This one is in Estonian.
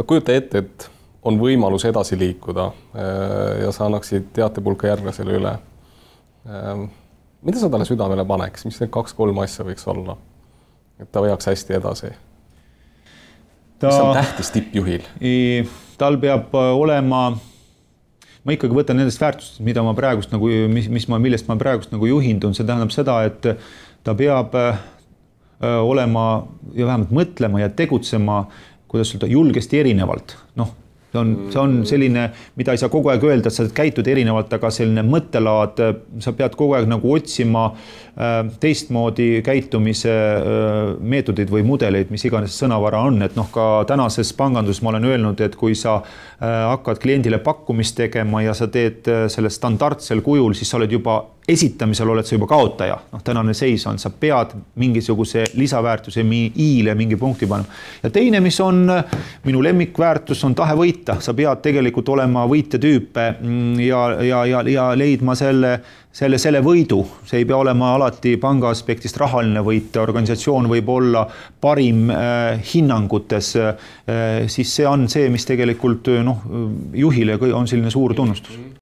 Kujuta ette, et on võimalus edasi liikuda ja sa annaksid teatepulka järglasele üle. Mida sa talle südamele paneks? Mis need 2-3 asja võiks olla, et ta veaks hästi edasi? Mis on tähtis tippjuhil? Tal peab olema, ma ikkagi võtan nendest väärtustest, mida ma praegust, millest ma praegust juhindun. See tähendab seda, et ta peab olema ja vähemalt mõtlema ja tegutsema, kuidas öelda, julgesti erinevalt. See on selline, mida ei saa kogu aeg öelda, et sa käitud erinevalt, aga selline mõttelaad, sa pead kogu aeg otsima teistmoodi käitumise meetodid või mudeleid, mis iganes sõnavara on. Et ka tänases panganduses ma olen öelnud, et kui sa hakkad kliendile pakkumist tegema ja sa teed selle standardsel kujul, siis sa oled juba esitamisel oled sa juba kaotaja. Tänane seis on, sa pead mingisuguse lisaväärtuse iile mingi punkti panema. Ja teine, mis on minu lemmikväärtus, on tahe võita. Sa pead tegelikult olema võitja tüüpe ja leidma selle võidu. See ei pea olema alati panga aspektist rahaline võit. Organisatsioon võib olla parim hinnangutes. Siis see on see, mis tegelikult juhile on selline suur tunnustus.